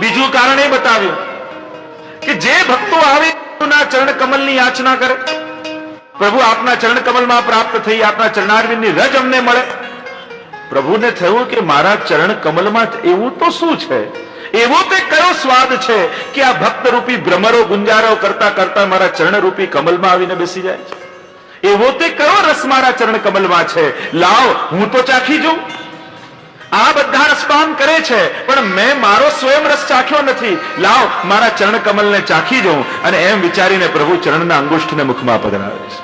બીજું કારણ એ બતાવ્યું કે જે ભક્તો આવે પ્રભુના ચરણ કમલની યાચના કરે, પ્રભુ આપના ચરણ કમલમાં પ્રાપ્ત થઈ આપના ચરણારવિંદની રજ અમને મળે. પ્રભુને થયું કે મારા ચરણ કમલમાં એવું તો શું છે, એવો તે કયો સ્વાદ છે કે આ ભક્ત રૂપી ભ્રમરો ગુંજારો કરતા કરતા મારા ચરણ રૂપી કમલમાં આવીને બેસી જાય છે. એવો તે કયો રસ મારા ચરણ કમલમાં છે, લાવ હું તો ચાખી જોઉં. આ બધા રસપાન કરે છે પણ મેં મારો સ્વયં રસ ચાખ્યો નથી, લાવ મારા ચરણ કમલને ચાખી જોઉં. અને એમ વિચારીને પ્રભુ ચરણના અંગુષ્ઠને મુખમાં પધરાવે છે.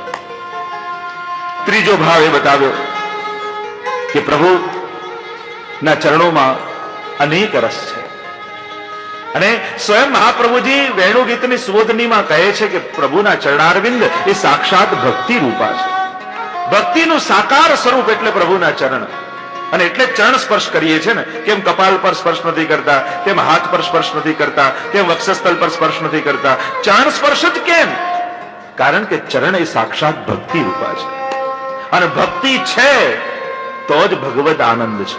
ત્રીજો ભાવ એ બતાવ્યો કે પ્રભુ ના ચરણોમાં અનેક રસ છે. અને સ્વયં મહાપ્રભુજી વેણુ ગીતની સુબોધનીમાં કહે છે કે પ્રભુના ચરણારવિંદ એ સાક્ષાત ભક્તિ રૂપા છે. ભક્તિનું સાકાર સ્વરૂપ એટલે પ્રભુના ચરણ. અને એટલે ચરણ સ્પર્શ કરીએ છીએ ને, કેમ કપાળ પર સ્પર્શ નથી કરતા, કેમ હાથ પર સ્પર્શ નથી કરતા, કેમ વક્ષસ્થળ પર સ્પર્શ નથી કરતા, ચરણ સ્પર્શ જ કેમ? કારણ કે ચરણ એ સાક્ષાત ભક્તિ રૂપા છે. અને ભક્તિ છે તો જ ભગવદ આનંદ છે.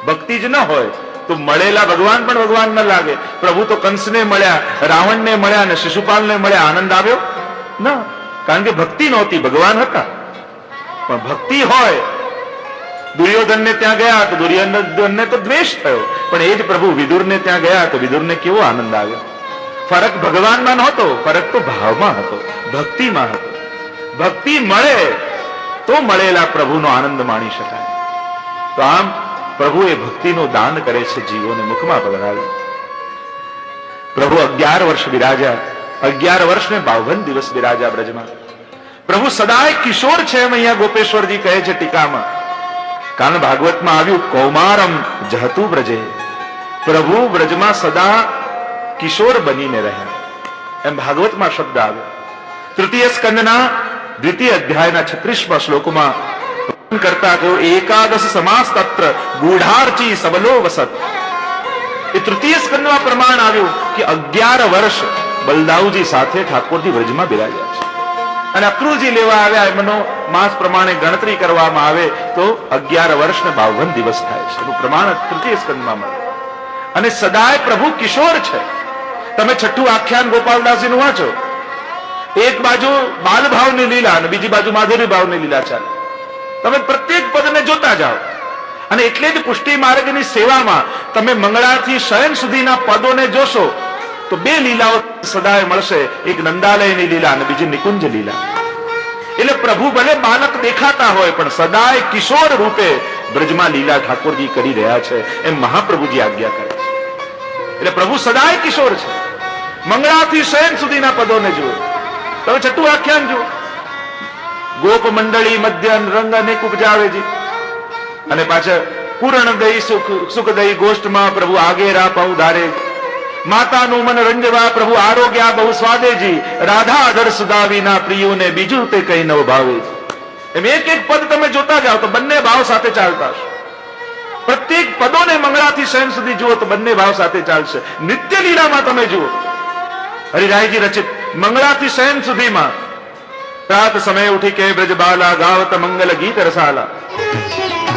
ભક્તિ જ ન હોય તો મળેલા ભગવાન પણ ભગવાન ન લાગે. પ્રભુ તો કંસને મળ્યા, રાવણને મળ્યા અને શિશુપાલને મળ્યા, આનંદ આવ્યો ના, કારણ કે ભક્તિ નહોતી, ભગવાન હતા. પણ ભક્તિ હોય, દુર્યોધનને ત્યાં ગયા તો દુર્યોધનને તો દ્વેષ થયો, પણ એ જ પ્રભુ વિદુરને ત્યાં ગયા તો વિદુરને કેવો આનંદ આવ્યો. ફરક ભગવાનમાં નહોતો, ફરક તો ભાવમાં હતો, ભક્તિમાં હતો. ભક્તિ મળે તો મળેલા પ્રભુનો આનંદ માણી શકાય. તો આમ પ્રભુ એ ભક્તિનું દાન કરે છે જીવોને મુખમાં પધરાવી. પ્રભુ 11 વર્ષ બિરાજ્યા, 11 વર્ષ ને 52 દિવસ બિરાજ્યા બ્રજમાં. પ્રભુ સદાય કિશોર છે એમ અહીંયા ગોપેશ્વરજી કહે છે ટીકામાં. કારણ ભાગવતમાં આવ્યું કૌમારમ જહતુ બ્રજે, પ્રભુ બ્રજમાં સદા કિશોર બનીને રહ્યા, એમ ભાગવતમાં શબ્દ આવ્યો. તૃતીય સ્કંદના 2ય અધ્યાયના 36મા શ્લોકમાં કરતા કહ્યું એકાદશ સમાસ તત્ર ગૂઢાર્ચી સબલો વસત. એ તૃતીય સ્કંદમાં પ્રમાણ આવ્યું કે 11 વર્ષ બલદાઉજી સાથે ઠાકોરજી વ્રજમાં બિરાજ્યા છે. અને અક્રૂરજી લેવા આવ્યા એમનો માસ પ્રમાણે ગણતરી કરવામાં આવે તો 11 વર્ષ ને 52 દિવસ થાય છે. એનું પ્રમાણ તૃતીય સ્કંદમાં મળે. અને સદાય પ્રભુ કિશોર છે. તમે છઠ્ઠું આખ્યાન ગોપાલદાસજીનું વાંચો, એક બાજુ બાલ ભાવની લીલા અને બીજી બાજુ માધુરી ભાવની લીલા ચાલે. તમે પ્રત્યેક પદને જોતા જાઓ. અને એટલે જ પુષ્ટિ માર્ગની સેવામાં તમે મંગળાથી શયન સુધીના પદોને જોશો તો 2 લીલાઓ સદાય મળશે, એક નંદાલયની લીલા અને બીજી નિકુંજ લીલા. એટલે પ્રભુ ભલે બાલક દેખાતા હોય પણ સદાય કિશોર રૂપે બ્રજમાં લીલા ઠાકોરજી કરી રહ્યા છે, એમ મહાપ્રભુજી આજ્ઞા કરે છે. એટલે પ્રભુ સદાય કિશોર છે. મંગળાથી શયન સુધીના પદોને જુઓ. તમે છઠ્ઠું આખ્યાન જુઓ, ગોપ મંડળી મધ્ય રંગ અનેક ઉપજાવેજી. અને પાછળ પૂર્ણ દઈ સુખ દઈ ગોષ્ઠમાં પ્રભુ આગે રા પહુ ધારે, માતાનું મન રંજવા પ્રભુ આરોગ્યા બહુ સ્વાદેજી, રાધા અધર સુદાવીના પ્રિયુને બીજું તે કઈ નવ ભાવે. એમ એક એક પદ તમે જોતા જાઓ તો બંને ભાવ સાથે ચાલતા હશે. પ્રત્યેક પદોને મંગળાથી શયન સુધી જુઓ તો બંને ભાવ સાથે ચાલશે. નિત્ય લીલામાં તમે જુઓ હરિરાયજી રચિત મંગળાથી શયન સુધીમાં રાત સમય ઉઠી કે બ્રજ બાલા ગાવત મંગલ ગીત રસાલા.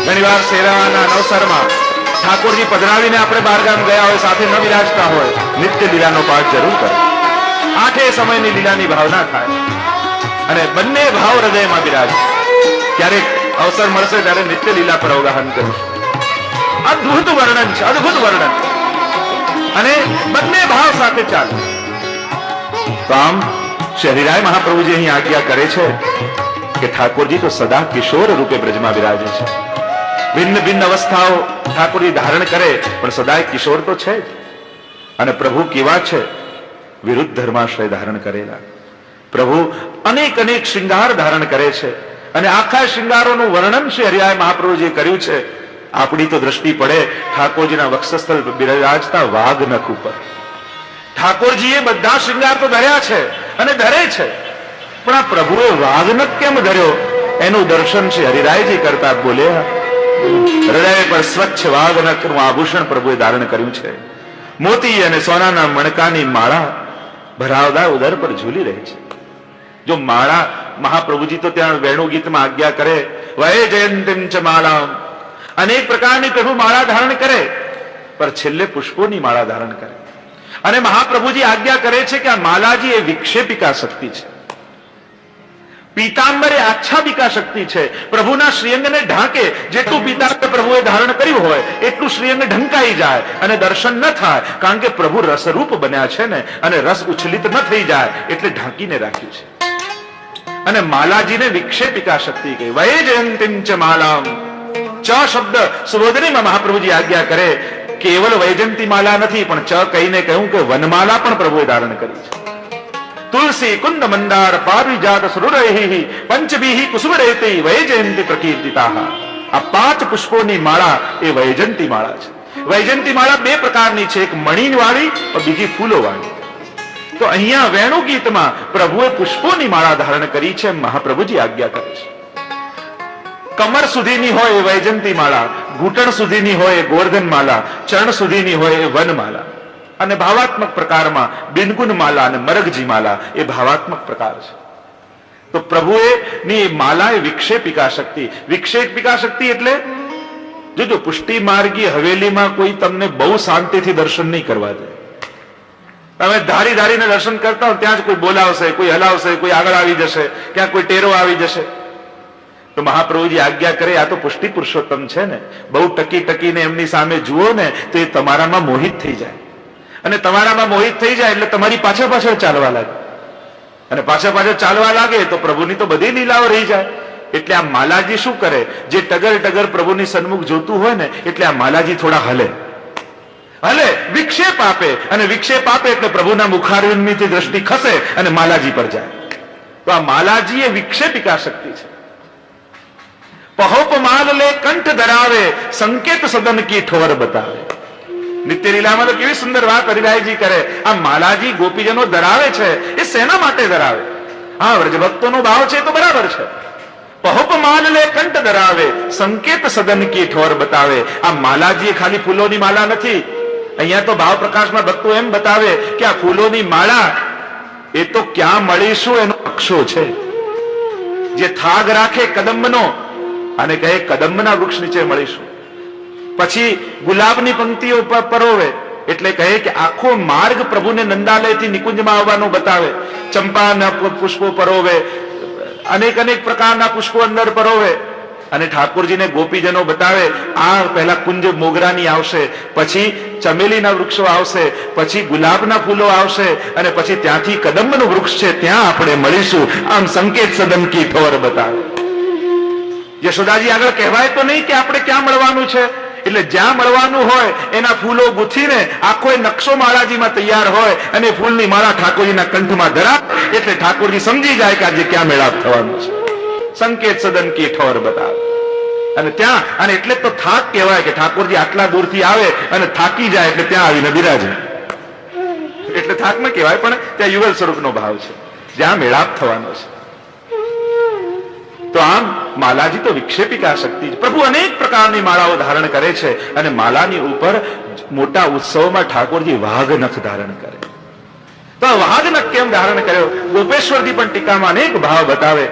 ઘણીવાર શેરાના નવસરમાં ઠાકોરજી પધરાવીને આપણે બહારગામ ગયા હોય, સાથે ન બિરાજતા હોય, નિત્ય લીલાનો પાઠ જરૂર કરે. 8 સમયની લીલાની ભાવના થાય અને બંને ભાવ હૃદયમાં બિરાજે. ક્યારેક અવસર મળશે ત્યારે નિત્ય લીલા પર અવગાહન કરીશું. અદ્ભુત વર્ણન છે, અદ્ભુત વર્ણન. અને બંને ભાવ સાથે ચાલે. તો આમ હરિરાય મહાપ્રભુજી અહીં આજ્ઞા કરે છે કે ઠાકોરજી તો સદા કિશોર રૂપે બ્રજમાં બિરાજે છે. ભિન્ન ભિન્ન અવસ્થાઓ ઠાકોરજી ધારણ કરે પણ સદાય કિશોર તો છે જ. અને પ્રભુ કેવા છે? વિરુદ્ધ ધર્માશ્રય ધારણ કરેલા. પ્રભુ અનેક અનેક શૃંગાર ધારણ કરે છે અને આખા શૃંગારોનું વર્ણન શ્રી હરિરાય મહાપ્રભુજીએ કર્યું છે. આપણી તો દ્રષ્ટિ પડે ઠાકોરજીના વક્ષસ્થળ બિરાજતા વાઘ નખ ઉપર. ઠાકોરજીએ બધા શૃંગાર તો ધર્યા છે અને ધરે છે, પણ આ પ્રભુએ વાઘ નખ કેમ ધર્યો એનું દર્શન છે હરિરાયજી કરતા બોલ્યા. હૃદય પર સ્વચ્છ વાઘ નખનું આભૂષણ પ્રભુએ ધારણ કર્યું છે. મોતી અને સોનાના મણકાની માળા ભરાવદાર ઉદર પર ઝૂલી રહી છે. જો માળા મહાપ્રભુજી તો ત્યાં વેણુ ગીતમાં આજ્ઞા કરે વહે જયંતીમ ચ માળા, અનેક પ્રકારની પ્રભુ માળા ધારણ કરે, પર છેલ્લે પુષ્પોની માળા ધારણ કરે. અને મહાપ્રભુજી આજ્ઞા કરે છે કે આ માલાજી એ વિક્ષેપિકા શક્તિ છે, પીતાંબર એ આચ્છાદિકા શક્તિ છે. પ્રભુના શ્રીઅંગને ઢાંકે જેટલું પીતાંબર પ્રભુએ ધારણ કર્યું હોય એટલું શ્રીઅંગ ઢંકાઈ જાય અને દર્શન ન થાય, કારણ કે પ્રભુ રસરૂપ બન્યા છે ને, અને રસ ઉચ્છલિત ન થઈ જાય એટલે ઢાંકીને રાખ્યું છે. અને માલાજીને વિક્ષેપિકા શક્તિ કહી. વૈજયંતીમ ચ માલામ, ચ શબ્દ સુબોધનીમાં મહાપ્રભુજી આજ્ઞા કરે, કેવલ વૈજયંતી માલા નથી, પણ ચ કહીને કહ્યું કે વનમાલા પણ પ્રભુએ ધારણ કરી છે. તુલસી કુંદ મંદાર પારિજાત સુરૈહિ પંચભીહિ કુસુમરેતિ વૈજયંતી પ્રકીર્તિતાઃ. આ 5 પુષ્પોની માળા એ વૈજયંતી માળા છે. વૈજયંતી માળા 2 પ્રકારની છે, એક મણી વાળી અને બીજી ફૂલો વાળી. તો અહીંયા વેણુ ગીતમાં પ્રભુએ પુષ્પોની માળા ધારણ કરી છે, મહાપ્રભુજી આજ્ઞા કરે છે. કમર સુધીની હોય એ વૈજયંતી માળા, ઘૂંટણ સુધીની હોય એ ગોવર્ધન માળા, ચરણ સુધીની હોય એ વનમાલા, અને ભાવાત્મક પ્રકારમાં બિનગુન માલા અને મરગજી માલા એ ભાવાત્મક પ્રકાર છે. તો પ્રભુએ ની માલા એ વિક્ષેપિકા શક્તિ. વિક્ષેપિકા શક્તિ એટલે જો પુષ્ટિ માર્ગી હવેલીમાં કોઈ તમને બહુ શાંતિથી દર્શન નહીં કરવા દે. તમે ધારી ધારીને દર્શન કરતા હો ત્યાં જ કોઈ બોલાવશે, કોઈ હલાવશે, કોઈ આગળ આવી જશે, ક્યાં કોઈ ટેરો આવી જશે. તો મહાપ્રભુજી આજ્ઞા કરે, આ તો પુષ્ટિ પુરુષોત્તમ છે ને, બહુ ટકી ટકીને એમની સામે જુઓ ને તો એ તમારામાં મોહિત થઈ જાય, અને તમારામાં મોહિત થઈ જાય એટલે તમારી પાછળ પાછળ ચાલવા લાગે, અને પાછળ પાછળ ચાલવા લાગે તો પ્રભુની તો બધી લીલાઓ રહી જાય. એટલે આ માલાજી શું કરે, જે ટગર ટગર પ્રભુની સન્મુખ જોતું હોય ને, એટલે આ માલાજી થોડા હલે, વિક્ષેપ આપે, અને વિક્ષેપ આપે એટલે પ્રભુના મુખારવિંદની દ્રષ્ટિ ખસે અને માલાજી પર જાય. તો આ માલાજી એ વિક્ષેપિકા શક્તિ છે. પહોપમાલ લે કંઠ ધરાવે, સંકેત સદન કી ઠોર બતાવે. નિત્ય લીલામાં તો કેવી સુંદર વાત હરિભાઈજી કરે. આ માલાજી ગોપીજનો ધરાવે છે, એ શેના માટે ધરાવે? હા, વ્રજભક્તોનો ભાવ છે તો બરાબર છે. પહોપમાલ લે કંઠ ધરાવે, સંકેત સદન કી ઠોર બતાવે. આ માલાજી ખાલી ફૂલોની માલા નથી. અહીંયા તો ભાવ પ્રકાશમાં ભક્તો એમ બતાવે કે આ ફૂલોની માળા એ તો ક્યાં મળીશું એનો નકશો છે. જે થાગ રાખે કદંબનો અને કહે કદંબના વૃક્ષ નીચે મળીશું. પછી ગુલાબની પંક્તિઓ પરોવે એટલે કહે કે આખો માર્ગ પ્રભુને નંદાલયથી નિકુંજમાં આવવાનો બતાવે. ચંપાના પુષ્પો પરોવે, અનેક અનેક પ્રકારના પુષ્પો અંદર પરોવે, અને ઠાકોરજીને ગોપીજનો બતાવે. આ પહેલા કુંજ મોગરાની આવશે, પછી ચમેલીના વૃક્ષો આવશે, પછી ગુલાબના ફૂલો આવશે, અને પછી ત્યાંથી કદંબનું વૃક્ષ છે ત્યાં આપણે મળીશું. આમ સંકેત સદન કી ઠોર બતાવે. યશોદાજી આગળ કહેવાય તો નહીં કે આપણે ક્યાં મળવાનું છે, એટલે જ્યાં મળવાનું હોય એના ફૂલો ગુથીને આખો નકશો માળાજીમાં તૈયાર હોય, અને ફૂલની માળા ઠાકોરજીના કંઠમાં ધરાવે એટલે ઠાકોરજી સમજી જાય કે આજે ક્યાં મેળાપ થવાનો છે. સંકેત સદન કી ઠોર બતાવે. અને ત્યાં, અને એટલે તો થાક કહેવાય કે ઠાકોરજી આટલા દૂરથી આવે અને થાકી જાય એટલે ત્યાં આવીને બિરાજે, એટલે થાક ન કહેવાય, પણ ત્યાં યુગલ સ્વરૂપનો ભાવ છે, જ્યાં મેળાપ થવાનો છે. તો આમ માલાજી તો વિક્ષેપિકા શક્તિ છે. પ્રભુ અનેક પ્રકારની માળાઓ ધારણ કરે છે, અને માલાની ઉપર મોટા ઉત્સવમાં ઠાકોરજી વાઘનખ ધારણ કરે. તો વાઘનખ કેમ ધારણ કર્યો? ગોપેશ્વરજી પણ ટીકામાં અનેક ભાવ બતાવે.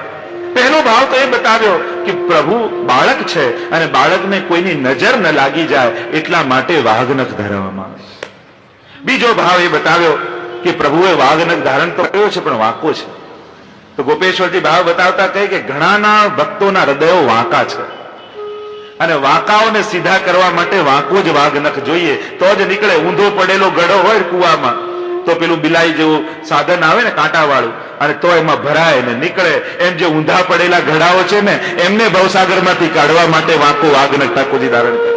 પહેલો ભાવ તો એ બતાવ્યો કે પ્રભુ બાળક છે, અને બાળકને કોઈની નજર ન લાગી જાય એટલા માટે વાઘનખ ધરાવવામાં આવે. બીજો ભાવ એ બતાવ્યો કે પ્રભુએ વાઘનખ ધારણ તો કર્યો છે પણ વાંકો છે. તો ગોપેશ્વરજી ભાવ બતાવતા કહે કે ઘણાના ભક્તોના હૃદયો વાંકા છે, અને વાંકાઓને સીધા કરવા માટે વાંકો જ વાઘનખ જોઈએ તો જ નીકળે. ઊંધો પડેલો ગળો હોય કુવામાં તો પેલું બિલાઈ જેવું સાધન આવે ને કાંટા વાળું, અને તો એમાં ભરાય ને નીકળે. એમ જે ઊંધા પડેલા ઘડાઓ છે ને એમને ભવસાગરમાંથી કાઢવા માટે વાંકો વાઘનખ ઠાકોરજી ધારણ કરે.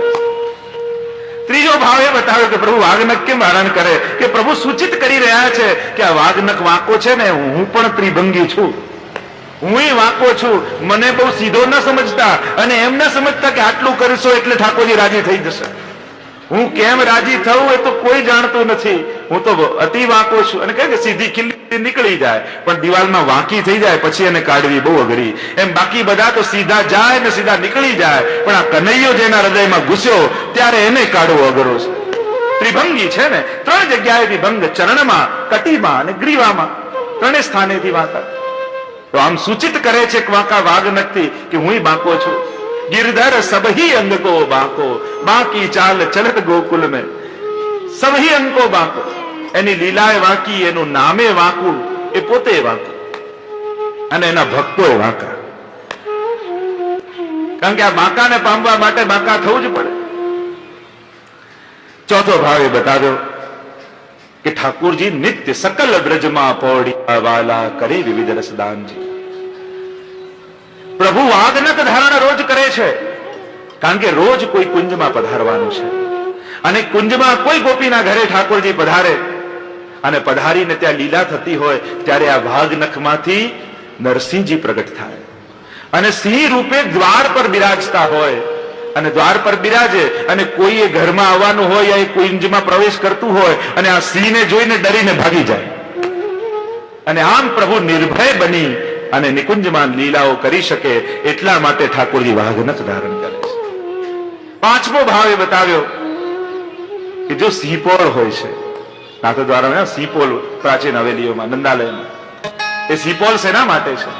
ત્રીજો ભાવ એ બતાવ્યો કે પ્રભુ વાઘનખ કેમ ધારણ કરે, કે પ્રભુ સૂચિત કરી રહ્યા છે કે આ વાઘનખ વાંકો છે ને, હું પણ ત્રિભંગી છું, હું વાંકો છું. મને બહુ સીધો ન સમજતા, અને એમ ન સમજતા કે આટલું કરીશો એટલે ઠાકોરજી રાજી થઈ જશે. હું કેમ રાજી થવું એ તો કોઈ જાણતું નથી. હું તો અતિ વાંકો છું. અને કહે કે સીધી ખીલ્લી નીકળી જાય, પણ દિવાલમાં વાંકી થઈ જાય પછી એને કાઢવી બહુ અઘરી. એમ બાકી બધા તો સીધા જાય ને સીધા નીકળી જાય, પણ આ કનૈયો જેના હૃદયમાં ઘૂસ્યો ત્યારે એને કાઢવો અઘરો છે. ત્રિભંગી છે ને, 3 જગ્યાએથી ભંગ, ચરણમાં, કટીમાં અને ગ્રીવામાં, 3 સ્થાનેથી વાંકા. તો આમ સૂચિત કરે છે કે વાંકા વાઘનખથી કે હું બાંકો છું. गिरधर सबही अंग को बांको, बाकी चाल चलत गोकुल में, सबही अंग को बांको. એની લીલાએ વાંકી, એનું નામે વાંકું, એ પોતે વાંકું અને એના ભક્તો વાંકા. કારણ કે આ બાંકાને પામવા માટે બાંકા થવું જ પડે. ચોથો ભાવ એ બતાવ્યો કે ઠાકોરજી નિત્ય સકલ બ્રજમાં પૌડી વાલા કરે વિવિધ રસદાનજી. પ્રભુ વાગનક ધારણ રોજ કરે છે, કારણ કે રોજ કોઈ કુંજમાં પધારવાનું છે, અને કુંજમાં કોઈ ગોપીના ઘરે ઠાકોરજી પધારે અને પધારીને ત્યાં લીલા થતી હોય ત્યારે આ વાઘનખમાંથી નરસિંહજી પ્રગટ થાય અને સિંહ રૂપે દ્વાર પર બિરાજતા હોય. અને દ્વાર પર બિરાજે અને કોઈ એ ઘરમાં આવવાનું હોય યા એ કુંજમાં પ્રવેશ કરતું હોય અને આ સિંહને જોઈને ડરીને ભાગી જાય. અને આમ પ્રભુ નિર્ભય બની અને નિકુંજમાં લીલાઓ કરી શકે એટલા માટે ઠાકોરજી વાઘનખ ધારણ કરે છે. પાંચમો ભાવ એ બતાવ્યો કે જો સિંહપોળ હોય છે, નાથ દ્વારા સિંહપોલ પ્રાચીન હવેલીઓમાં નંદાલયમાં, એ સિંહપોલ શેના માટે છે?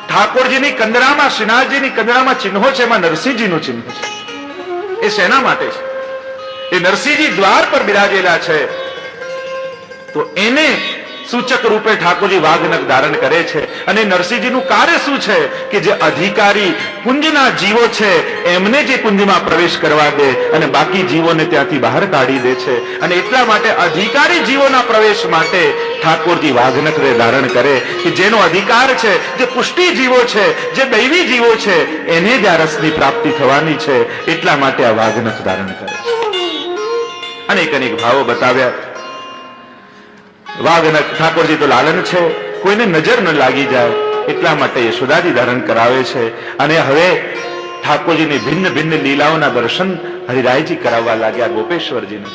ઠાકોરજીની કંદરામાં, શ્રીનાથજીની કંદરામાં ચિહ્નો છે, એમાં નરસિંહજીનું ચિહ્ન છે. એ શેના માટે છે? એ નરસિંહજી દ્વાર પર બિરાજેલા છે, તો એને સૂચક રૂપે ઠાકોરજી વાઘનખ ધારણ કરે છે. અને નરસિંહજીનું કાર્ય શું છે કે જે અધિકારી કુંજના જીવો છે એમને જે કુંજમાં પ્રવેશ કરવા દે અને બાકી જીવોને ત્યાંથી બહાર કાઢી દે છે. અને એટલા માટે અધિકારી જીવોના પ્રવેશ માટે ઠાકોરજી વાઘનખને ધારણ કરે કે જેનો અધિકાર છે, જે પુષ્ટિ જીવો છે, જે દૈવી જીવો છે, એને જ આ રસની પ્રાપ્તિ થવાની છે. એટલા માટે આ વાઘનખ ધારણ કરે છે. અનેક અનેક ભાવો બતાવ્યા. વાઘનખ ઠાકોરજી તો લાલન છે, કોઈને નજર ન લાગી જાય એટલા માટે યશોદાજી ધારણ કરાવે છે. અને હવે ઠાકોરજીની ભિન્ન ભિન્ન લીલાઓના દર્શન હરિરાયજી કરાવવા લાગ્યા ગોપેશ્વરજીને.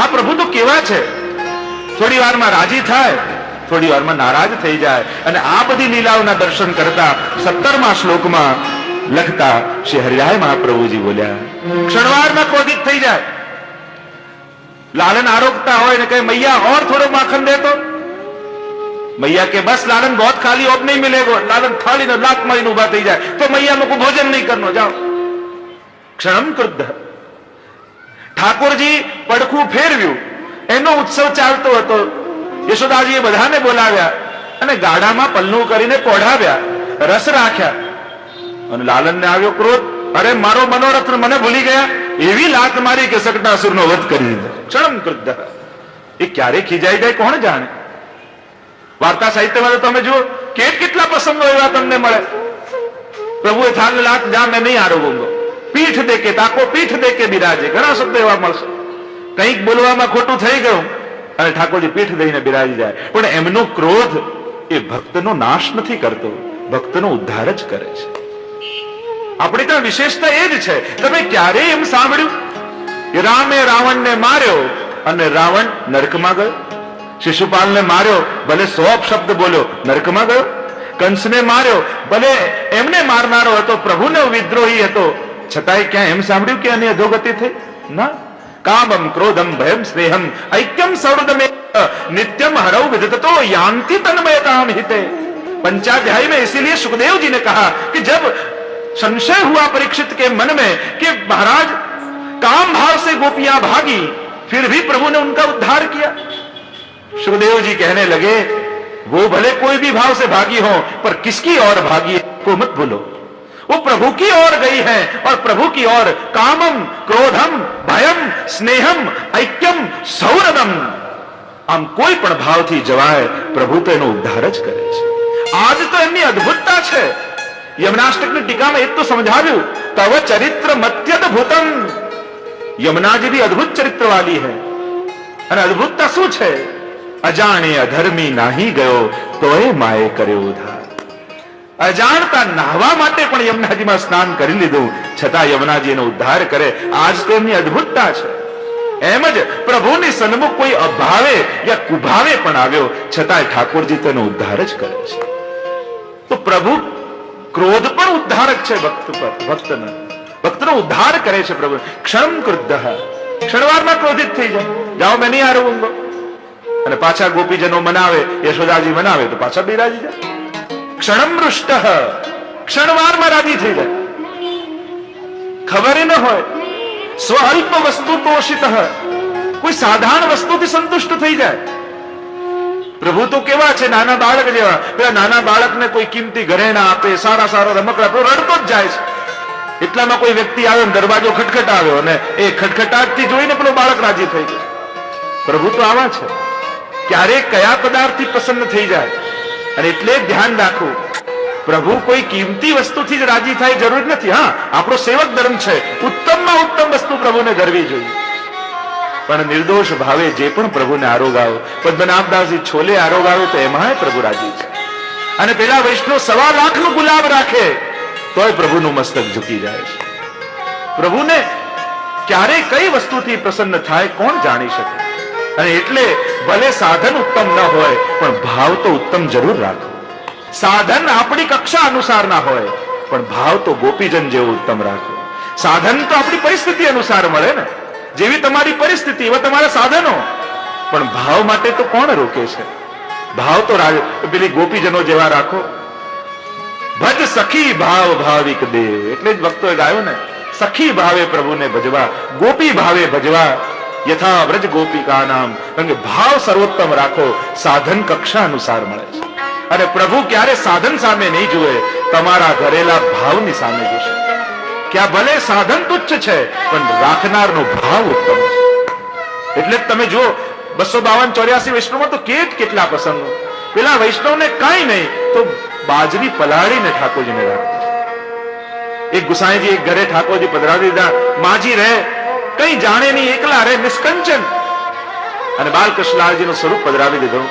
આ પ્રભુ તો કેવા છે, થોડી વારમાં રાજી થાય, થોડી વારમાં નારાજ થઈ જાય. અને આ બધી લીલાઓના દર્શન કરતા 17મા શ્લોકમાં લખતા શ્રી હરિરાય મહાપ્રભુજી બોલ્યા, ક્ષણવારમાં ક્રોધિત થઈ જાય. लालन आरोगता हो कहे मैया और थोड़ो माखन दे तो मैया के बस लालन बहुत खाली अब नहीं मिलेगा. लालन थाली ने लात मारी उभा थी जाए तो मैया मेरे को भोजन नहीं करनो, जाओ. क्षणम क्रुद्ध. ઠાકોરજી પડખું ફેરવ્યું, એનો ઉત્સવ ચાલતો હતો. યશોદાજીએ બધાને બોલાવ્યા અને ગાડામાં પલ્લું કરીને પોઢાવ્યા, રસ રાખ્યા. અને લાલનને આવ્યો ક્રોધ, અરે મારો મનોરથ મને ભૂલી ગયા, એવી લાત મારી કે શકટાસુરનો વધ કરી દીધો. ક્ષણમ ક્રુદ્ધ. એ ક્યારે ખીજાઈ જાય કોણ જાણે. વાર્તા સાહિત્યમાં તો તમે જુઓ કેટલા પ્રસંગો એવા તમને મળે. પ્રભુએ થાલ લાત જા મેં નહીં આરોગુંગો, પીઠ દે કે તાકો પીઠ દે કે બિરાજે, ઘણા શબ્દ એવા મળશે. કંઈક બોલવામાં ખોટું થઈ ગયું અને ઠાકોરજી પીઠ દઈને બિરાજી જાય. પણ એમનો ક્રોધ એ ભક્તનો નાશ નથી કરતો, ભક્તનો ઉદ્ધાર જ કરે છે. આપણી ત્યાં વિશેષતા એ જ છે. તમે ક્યારેય એમ સાંભળ્યું કે રામે રાવણને માર્યો અને રાવણ નરકમાં ગયો? શિશુપાલને માર્યો, ભલે 100 શબ્દ બોલ્યો, નરકમાં ગયો? કંસને માર્યો, ભલે એમને મારનારો હતો, પ્રભુનો વિદ્રોહી હતો, છતાંય ક્યાં એમ સાંભળ્યું કે આની અધોગતિ થઈ? ના. કામમ ક્રોધમ ભયમ સ્નેહમ ऐक्यम सौहृदमे नित्यम हरौ विदतो यान्ति तन्मयताम हिते. पंचाध्याय में इसीलिए सुखदेव जी ने कहा कि जब संशय हुआ परीक्षित के मन में कि महाराज काम भाव से गोपियां भागी, फिर भी प्रभु ने उनका उद्धार किया. सुखदेव जी कहने लगे वो भले कोई भी भाव से भागी हो, पर किसकी ओर भागी को मत भूलो. वो प्रभु की ओर गई है और प्रभु की ओर कामम क्रोधम भयम स्नेहम ऐक्यम सौहृदम. આમ કોઈ પણ ભાવથી જવાય પ્રભુ તો એનો ઉદ્ધાર જ કરે છે. આજ તો એમની અદ્ભુતતા છે. યમનાષ્ટકની ટીકામાં એ તો સમજાવ્યું, તવ ચરિત્ર મત્યદ્ભુતમ. યમુનાજી भी અદ્ભુત ચરિત્ર વાલી है. અને અદ્ભુતતા શું છે? અજાણે અધર્મી નાહી ગયો તોય માએ કર્યો ઉદ્ધાર. અજાણતા નાહવા માટે પણ યમુનાજીમાં સ્નાન કરી લીધું, છતાં યમુનાજી એનો ઉદ્ધાર કરે. આજ તો એમની અદ્ભુતતા છે. એમ જ પ્રભુની સન્મુખ કોઈ અભાવે યા કુભાવે પણ આવ્યો, છતાંય ઠાકોરજી તેનો ઉદ્ધાર જ કરે છે. તો પ્રભુ ક્રોધ પણ ઉદ્ધારક છે ભક્ત પર, ભક્તનો ભક્તનો ઉદ્ધાર કરે છે પ્રભુ. ક્ષણમ ક્રુદ્ધ, ક્ષણવારમાં ક્રોધિત થઈ જાય, જાઓ મેં નહીં આરોગુંગો. અને પાછા ગોપીજનો મનાવે, યશોદાજી મનાવે તો પાછા બિરાજી જાય. ક્ષણમ રુષ્ટ, ક્ષણવારમાં રાજી થઈ જાય, ખબર ન હોય. સ્વલ્પ વસ્તુ તોષિત, કોઈ સાધારણ વસ્તુથી સંતુષ્ટ થઈ જાય. પ્રભુ તો કેવા છે, નાના બાળક જેવા. પેલા નાના બાળકને કોઈ કિંમતી ઘરેણા આપે, સારા સારા રમકડા, રડતો જ જાય છે. એટલામાં કોઈ વ્યક્તિ આવ્યો, દરવાજો ખટખટાવ્યો અને એ ખટખટાટથી જોઈને પેલો બાળક રાજી થઈ ગયો. પ્રભુ તો આવા છે, ક્યારેક કયા પદાર્થથી પ્રસન્ન થઈ જાય. અને એટલે ધ્યાન રાખવું, પ્રભુ કોઈ કિંમતી વસ્તુથી જ રાજી થાય જરૂર નથી. હા, આપણો સેવક ધર્મ છે, ઉત્તમમાં ઉત્તમ વસ્તુ પ્રભુને ધરવી જોઈએ. પણ નિર્દોષ ભાવે જે પણ પ્રભુને આરોગાવો, પદ્મનાભદાસજી છોલે આરોગાવો તો એમાં પ્રભુ રાજી છે. અને પેલા વૈષ્ણવ 1.25 લાખનું ગુલાબ રાખે તોય પ્રભુનું મસ્તક ઝૂકી જાય છે. પ્રભુને ક્યારે કઈ વસ્તુથી પ્રસન્ન થાય કોણ જાણી શકે. અને એટલે ભલે સાધન ઉત્તમ ન હોય પણ ભાવ તો ઉત્તમ જરૂર રાખો. સાધન આપણી કક્ષા અનુસાર ના હોય પણ ભાવ તો ગોપીજન જેવો ઉત્તમ રાખો. સાધન તો આપણી પરિસ્થિતિ અનુસાર મળે ને, જેવી તમારી પરિસ્થિતિ એવા તમારા સાધનો. પણ ભાવ માટે તો કોણ રોકે છે? ભાવ તો પેલી ગોપીજનો જેવા રાખો. ભજ સખી ભાવ ભાવિક દેવ, એટલે જ ભક્તોએ ગાયું ને, સખી ભાવે પ્રભુને ભજવા, ગોપી ભાવે ભજવા, યથા વ્રજ ગોપિકા નામ. કારણ કે ભાવ સર્વોત્તમ રાખો, સાધન કક્ષા અનુસાર મળે છે. અને પ્રભુ ક્યારે સાધન સામે નહીં જુએ, તમારા ઘરેલા ભાવની સામે જોશે. કે આ ભલે સાધન તુચ્છ છે પણ રાખનારનો ભાવ ઉત્તમ છે. એટલે તમે જુઓ 252-84 વૈષ્ણવમાં તો કેટલા પ્રસંગો. પેલા વૈષ્ણવને કઈ નહીં તો બાજરી પલાળીને ઠાકોરજીને રાખતા. એક ગુસાઈજી એક ઘરે ઠાકોરજી પધરાવી દીધા. માજી રહે, કઈ જાણે નહીં, એકલા રહે, નિષ્કંચન. અને બાલકૃષ્ણલાલજીનું સ્વરૂપ પધરાવી દીધું.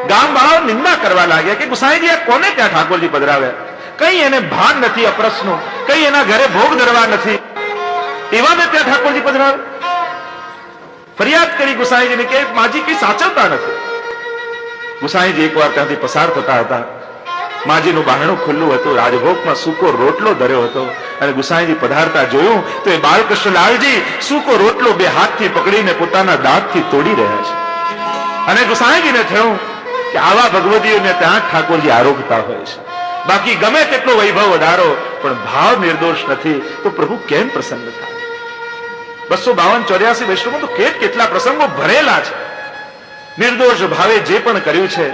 ગામ વાળા નિંદા કરવા લાગ્યા કે ગુસાઈજી આ કોને ત્યાં ઠાકોરજી પધરાવ્યા? કઈ એને ભાન નથી અપરસનું, કઈ એના ઘરે ભોગ ધરવા નથી, એવાને ત્યાં ઠાકોરજી પધરાવે. ફરિયાદ કરી ગુસાઈજીને કે માજી કઈ સાચવતા નથી. ગુસાઈજી એકવાર ત્યાંથી પસાર થતા હતા. માજીનું બારણું ખુલ્લું હતું, રાજભોગમાં સૂકો રોટલો ધર્યો હતો. અને ગુસાઈજી પધારતા જોયું તો એ બાલકૃષ્ણલાલજી સૂકો રોટલો 2 હાથથી પકડીને પોતાના દાંતથી તોડી રહ્યા છે. અને ગુસાઈજીને થયું કે આવા ભગવતીઓને ત્યાં ઠાકોરજી આરોગતા હોય છે. બાકી ગમે તેટલો વૈભવ વધારો પણ ભાવ નિર્દોષ નથી તો પ્રભુ કેમ પ્રસન્ન થાય? 252-84 વૈષ્ણવમાં તો કેટલા પ્રસંગો ભરેલા છે. નિર્દોષ ભાવે જે પણ કર્યું છે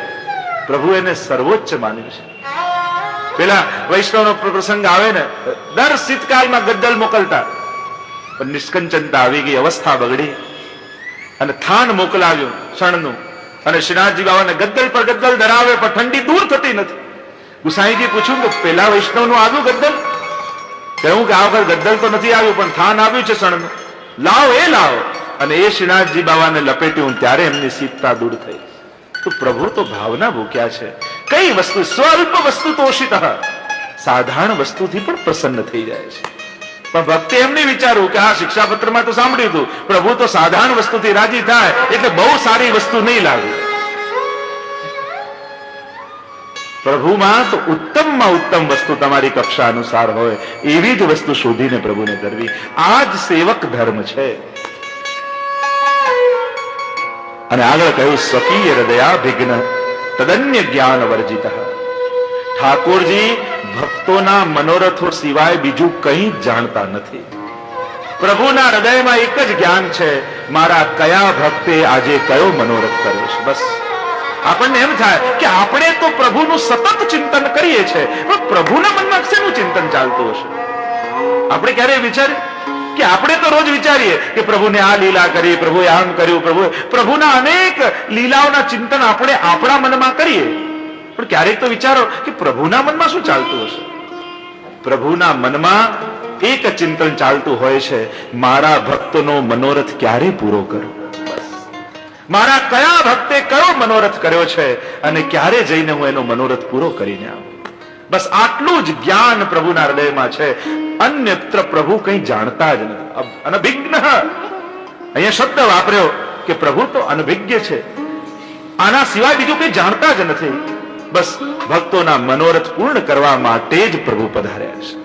પ્રભુ એને સર્વોચ્ચ માન્યું છે. પેલા વૈષ્ણવનો પ્રસંગ આવે ને, દર શીતકાળમાં ગદ્દલ મોકલતા, પણ નિષ્કંચનતા આવી ગઈ, અવસ્થા બગડી અને થાન મોકલાવ્યું શણનું. અને શ્રીનાથજી બાબાને ગદ્દલ પર ગદ્દલ ધરાવે પણ ઠંડી દૂર થતી નથી. ગુસાઈજી પૂછ્યું કે પેલા વૈષ્ણવનું આવ્યું ગદ્દલ? કહ્યું કે આ વખત ગદ્દલ તો નથી આવ્યું પણ થાન આવ્યું છે શણનું, લાવો એ લાવો. અને એ શ્રીનાથજી બાબાને લપેટ્યું ત્યારે એમની શીતતા દૂર થઈ. તો પ્રભુ તો ભાવના ભૂખ્યા છે. કઈ વસ્તુ સ્વલ્પ વસ્તુ તોષિત, સાધારણ વસ્તુથી પણ પ્રસન્ન થઈ જાય છે. પણ ભક્તે એમ નહીં વિચારવું કે આ શિક્ષાપત્રમાં તો સાંભળ્યું હતું પ્રભુ તો સાધારણ વસ્તુથી રાજી થાય એટલે બહુ સારી વસ્તુ નહીં લાવી. પ્રભુમાં તો ઉત્તમમાં ઉત્તમ વસ્તુ તમારી કક્ષા અનુસાર હોય એવી જ વસ્તુ શોધીને પ્રભુને કરવી. આ જ સેવક ધર્મ છે. અને આગળ કહ્યું સ્વકીય હૃદયા વિઘ્ન તદન્ય જ્ઞાન વર્જિત. ઠાકોરજી ભક્તોના મનોરથો સિવાય બીજું કંઈ જ જાણતા નથી. પ્રભુના હૃદયમાં એક જ જ્ઞાન છે, મારા કયા ભક્તે આજે કયો મનોરથ કર્યો છે. બસ આપણને એમ થાય કે આપણે તો પ્રભુનું સતત ચિંતન કરીએ છીએ પણ પ્રભુના મનમાં શેનું ચિંતન ચાલતું હશે? આપણે ક્યારે વિચારીએ કે આપણે તો રોજ વિચારીએ કે પ્રભુને આ લીલા કરી, પ્રભુએ આમ કર્યું, પ્રભુના અનેક લીલાઓના ચિંતન આપણે આપણા મનમાં કરીએ પણ ક્યારેક તો વિચારો કે પ્રભુના મનમાં શું ચાલતું હશે? પ્રભુના મનમાં એક ચિંતન ચાલતું હોય છે, મારા ભક્તનો મનોરથ ક્યારે પૂરો કરું? મારા કયા ભક્તે કયો મનોરથ કર્યો છે અને ક્યારે જઈને હું એનો મનોરથ પૂરો કરીને આવું? બસ આટલું જ જ્ઞાન પ્રભુના હૃદયમાં છે. અન્યત્ર પ્રભુ કંઈ જાણતા જ નથી. અનભિજ્ઞ, અહીંયા શબ્દ વાપર્યો કે પ્રભુ તો અનભિજ્ઞ છે, આના સિવાય બીજું કંઈ જાણતા જ નથી. બસ ભક્તોના મનોરથ પૂર્ણ કરવા માટે જ પ્રભુ પધાર્યા છે.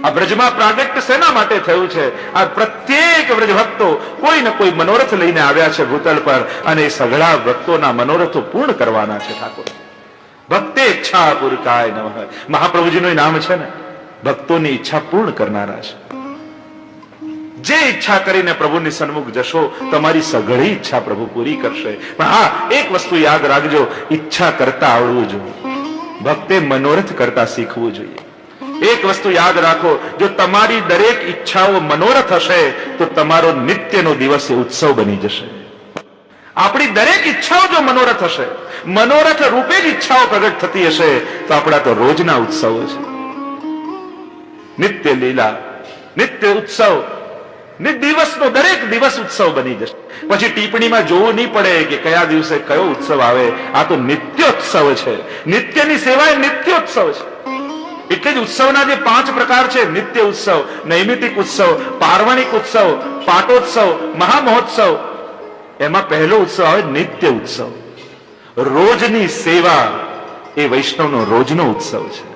આ બ્રજમાં પ્રાગટ્ય શેના માટે થયું છે? આ પ્રત્યેક વ્રજ ભક્તો કોઈ ને કોઈ મનોરથ લઈને આવ્યા છે ભૂતલ પર અને સઘળા ભક્તોના મનોરથો પૂર્ણ કરવાના છે. ઠાકોર ભક્તે ઈચ્છા પૂરકાય નમઃ, મહાપ્રભુજીનું નામ છે ને, ભક્તોની ઈચ્છા પૂર્ણ કરનારા છે. જે ઈચ્છા કરીને પ્રભુની સન્મુખ જશો તમારી સઘળી ઈચ્છા પ્રભુ પૂરી કરશે. પણ હા, એક વસ્તુ યાદ રાખજો, ઈચ્છા કરતા આવડવું જોઈએ. ભક્તે મનોરથ કરતા શીખવું જોઈએ. એક વસ્તુ યાદ રાખો, જો તમારી દરેક ઈચ્છાઓ મનોરથ હશે તો તમારો નિત્યનો દિવસ એ ઉત્સવ બની જશે. આપણી દરેક ઈચ્છાઓ જો મનોરથ હશે, મનોરથ રૂપે જ ઈચ્છાઓ પ્રગટ થતી હશે, તો આપણા તો રોજના ઉત્સવો છે. નિત્ય લીલા, નિત્ય ઉત્સવ, દિવસનો દરેક દિવસ ઉત્સવ બની જશે. પછી ટિપ્પણીમાં જોવું નહીં પડે કે કયા દિવસે કયો ઉત્સવ આવે. આ તો નિત્યોત્સવ છે. નિત્યની સેવા એ નિત્યોત્સવ છે. એટલે જ ઉત્સવના જે 5 પ્રકાર છે, નિત્ય ઉત્સવ, નૈમિતિક ઉત્સવ, પાર્વણિક ઉત્સવ, પાટોત્સવ, મહામહોત્સવ, એમાં પહેલો ઉત્સવ આવે નિત્ય ઉત્સવ. રોજની સેવા એ વૈષ્ણવનો રોજનો ઉત્સવ છે.